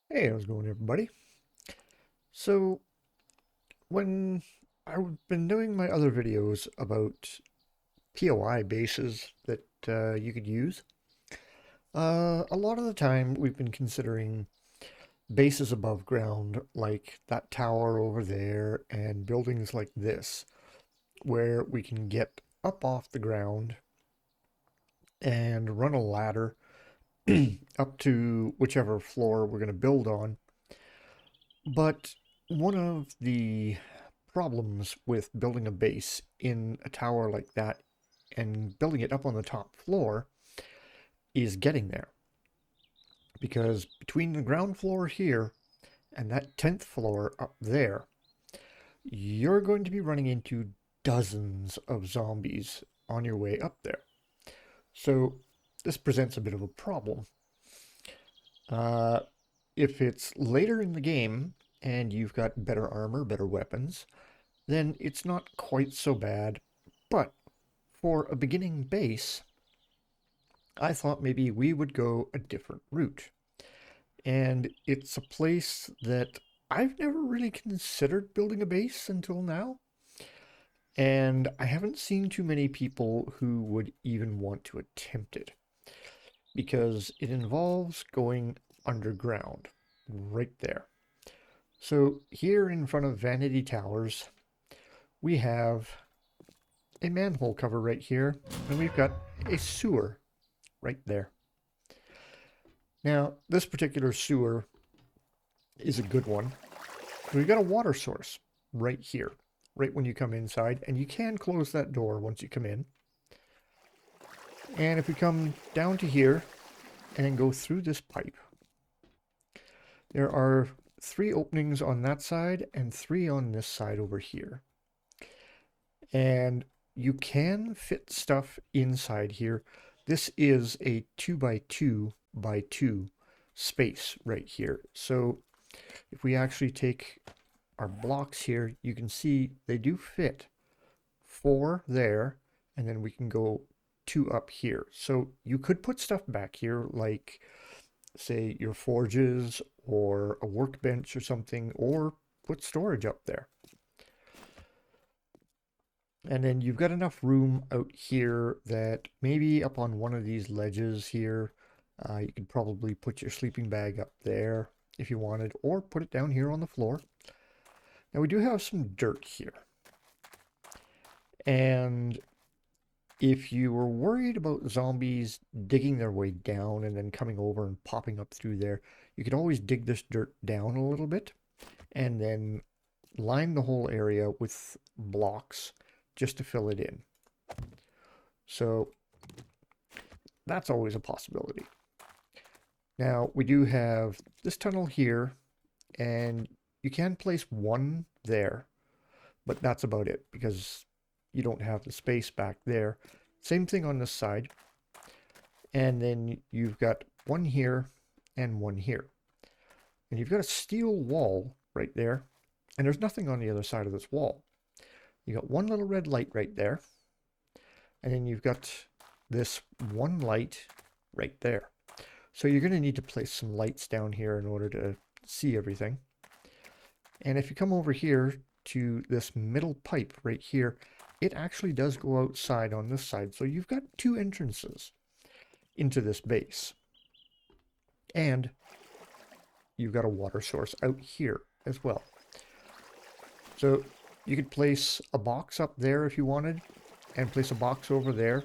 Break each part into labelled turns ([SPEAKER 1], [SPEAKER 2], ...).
[SPEAKER 1] Hey, how's it going, everybody? So, when I've been doing my other videos about POI bases that you could use, a lot of the time we've been considering bases above ground, like that tower over there, and buildings like this, where we can get up off the ground and run a ladder up to whichever floor we're going to build on. But one of the problems with building a base in a tower like that and building it up on the top floor is getting there. Because between the ground floor here and that 10th floor up there, you're going to be running into dozens of zombies on your way up there. So this presents a bit of a problem. Uh, if it's later in the game and you've got better armor, better weapons, then it's not quite so bad. But for a beginning base, I thought maybe we would go a different route. And it's a place that I've never really considered building a base until now. And I haven't seen too many people who would even want to attempt it because it involves going underground right there. So here in front of Vanity Towers, we have a manhole cover right here, and we've got a sewer right there. Now, this particular sewer is a good one. We've got a water source right here, right when you come inside, and you can close that door once you come in. And if we come down to here and go through this pipe, there are 3 openings on that side and 3 on this side over here. And you can fit stuff inside here. This is a 2 by 2 by 2 space right here. So if we actually take our blocks here, you can see they do fit 4 there, and then we can go 2 up here. So you could put stuff back here, like say your forges or a workbench or something, or put storage up there. And then you've got enough room out here that maybe up on one of these ledges here, you could probably put your sleeping bag up there if you wanted, or put it down here on the floor. Now we do have some dirt here. And if you were worried about zombies digging their way down and then coming over and popping up through there, you could always dig this dirt down a little bit and then line the whole area with blocks just to fill it in. So that's always a possibility. Now we do have this tunnel here, and you can place one there, but that's about it because you don't have the space back there. Same thing on this side. And then you've got one here and one here. And you've got a steel wall right there, and there's nothing on the other side of this wall. You got one little red light right there, and then you've got this one light right there. So you're going to need to place some lights down here in order to see everything. And if you come over here to this middle pipe right here, it actually does go outside on this side. So you've got 2 entrances into this base. And you've got a water source out here as well. So you could place a box up there if you wanted, and place a box over there.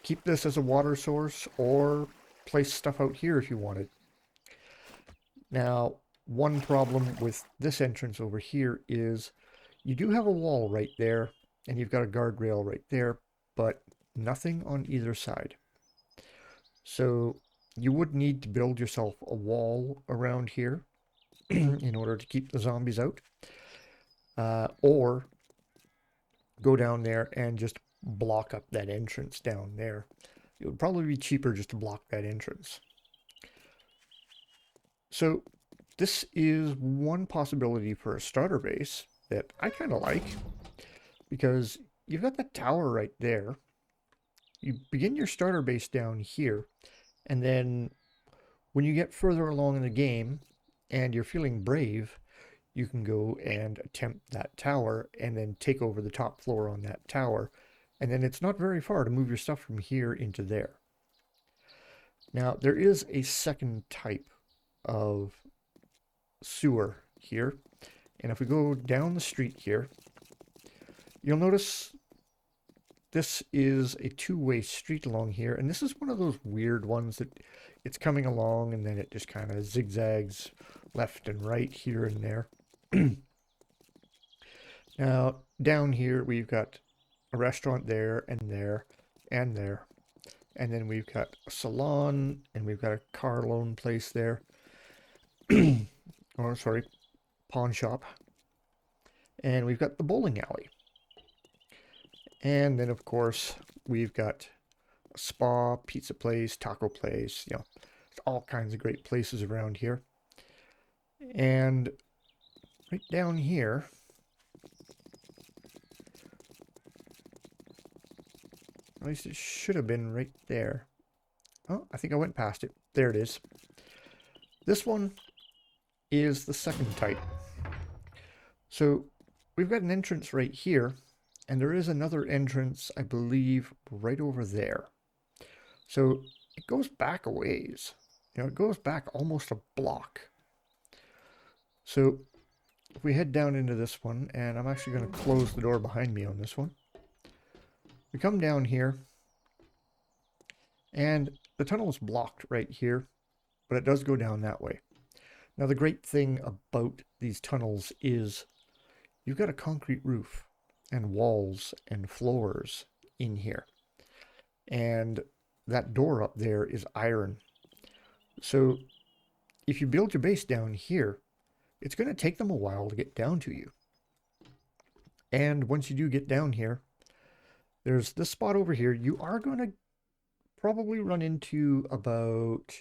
[SPEAKER 1] Keep this as a water source, or place stuff out here if you wanted. Now, one problem with this entrance over here is you do have a wall right there, and you've got a guardrail right there, but nothing on either side. So you would need to build yourself a wall around here in order to keep the zombies out. Or go down there and just block up that entrance down there. It would probably be cheaper just to block that entrance. So this is one possibility for a starter base that I kind of like, because you've got that tower right there. You begin your starter base down here, and then when you get further along in the game, and you're feeling brave, you can go and attempt that tower and then take over the top floor on that tower. And then it's not very far to move your stuff from here into there. Now, there is a second type of sewer here. And if we go down the street here, you'll notice this is a two-way street along here. And this is one of those weird ones that it's coming along and then it just kind of zigzags left and right here and there. Now, down here, we've got a restaurant there and there and there. And then we've got a salon and we've got a car loan place there. Oh, sorry, pawn shop. And we've got the bowling alley. And then, of course, we've got a spa, pizza place, taco place, you know, all kinds of great places around here. And right down here, at least it should have been right there. Oh, I think I went past it. There it is. This one is the second type. So we've got an entrance right here, and there is another entrance, I believe, right over there. So it goes back a ways. You know, it goes back almost a block. So if we head down into this one, and I'm actually going to close the door behind me on this one. We come down here, and the tunnel is blocked right here, but it does go down that way. Now, the great thing about these tunnels is you've got a concrete roof and walls and floors in here. And that door up there is iron. So if you build your base down here, it's going to take them a while to get down to you. And once you do get down here, there's this spot over here. You are going to probably run into about,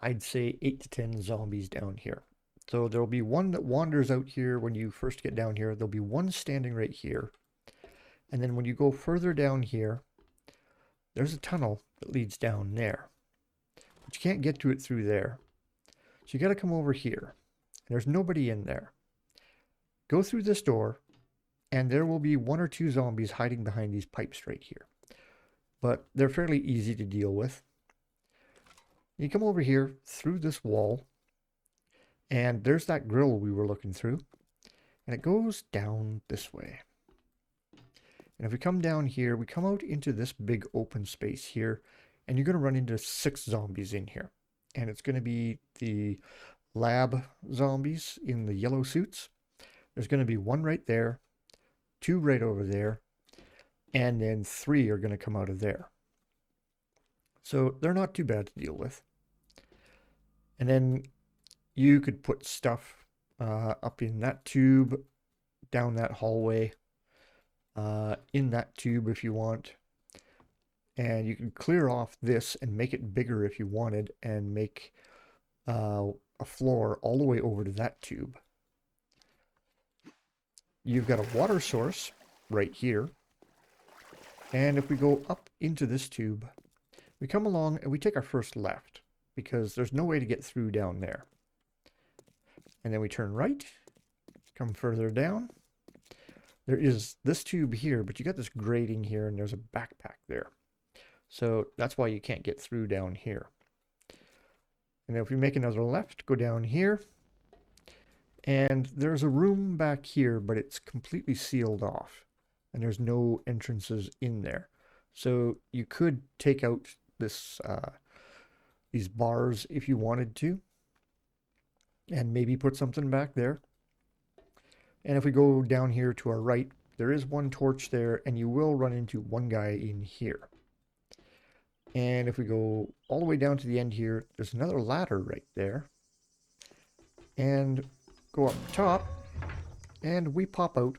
[SPEAKER 1] I'd say, 8 to 10 zombies down here. So there'll be one that wanders out here when you first get down here. There'll be one standing right here. And then when you go further down here, there's a tunnel that leads down there. But you can't get to it through there. So you got to come over here. There's nobody in there. Go through this door, and there will be 1 or 2 zombies hiding behind these pipes right here. But they're fairly easy to deal with. You come over here through this wall, and there's that grill we were looking through, and it goes down this way. And if we come down here, we come out into this big open space here, and you're going to run into 6 zombies in here. And it's going to be the lab zombies in the yellow suits. There's going to be 1 right there, 2 right over there, and then 3 are going to come out of there. So they're not too bad to deal with. And then you could put stuff up in that tube, down that hallway, in that tube if you want. And you can clear off this and make it bigger if you wanted, and make a floor all the way over to that tube. You've got a water source right here. And if we go up into this tube, we come along and we take our first left, because there's no way to get through down there. And then we turn right, come further down. There is this tube here, but you got this grating here, and there's a backpack there. So that's why you can't get through down here. And then if we make another left, go down here. And there's a room back here, but it's completely sealed off. And there's no entrances in there. So you could take out this these bars if you wanted to, and maybe put something back there. And if we go down here to our right, there is 1 torch there, and you will run into 1 guy in here. And if we go all the way down to the end here, there's another ladder right there. And go up top, and we pop out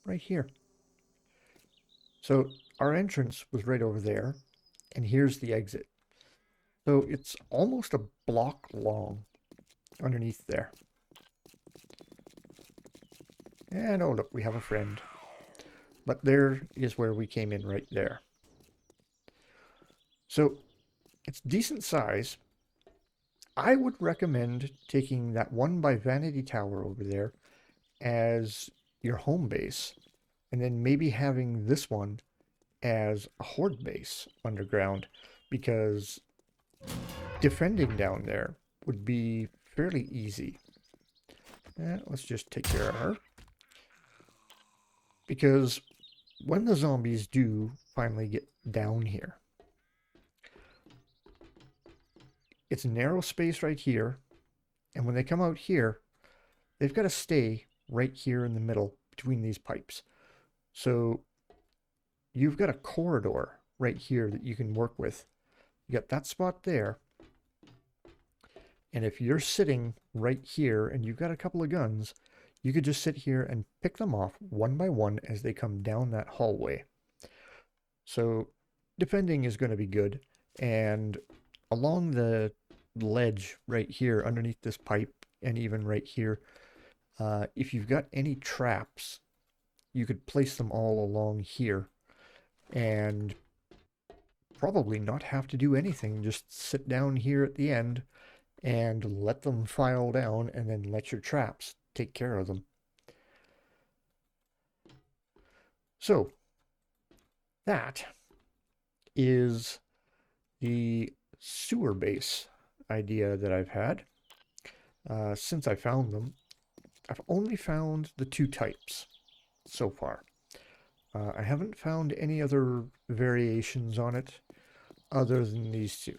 [SPEAKER 1] right here. So our entrance was right over there, and here's the exit. So it's almost a block long underneath there. And oh look, we have a friend. But there is where we came in right there. So it's decent size, I would recommend taking that one by Vanity Tower over there as your home base, and then maybe having this one as a horde base underground, because defending down there would be fairly easy. Let's just take care of her. Because when the zombies do finally get down here, it's a narrow space right here, and when they come out here, they've got to stay right here in the middle between these pipes. So you've got a corridor right here that you can work with. You got that spot there, and if you're sitting right here and you've got a couple of guns, you could just sit here and pick them off one by one as they come down that hallway. So defending is going to be good. And along the ledge right here underneath this pipe, and even right here, if you've got any traps, you could place them all along here and probably not have to do anything. Just sit down here at the end and let them file down, and then let your traps take care of them. So that is the sewer base idea that I've had since I found them. I've only found the two types so far. I haven't found any other variations on it other than these two.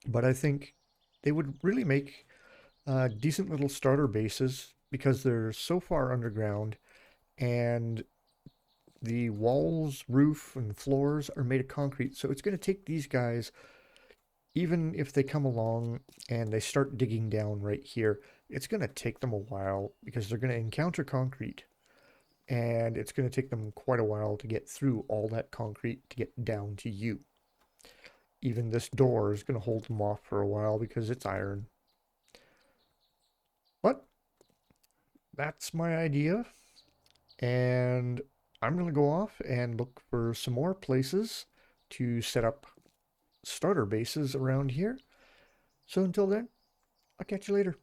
[SPEAKER 1] But I think they would really make decent little starter bases because they're so far underground, and the walls, roof, and floors are made of concrete. So it's going to take these guys, even if they come along and they start digging down right here, it's going to take them a while because they're going to encounter concrete. And it's going to take them quite a while to get through all that concrete to get down to you. Even this door is going to hold them off for a while because it's iron. But that's my idea. And I'm going to go off and look for some more places to set up starter bases around here. So until then, I'll catch you later.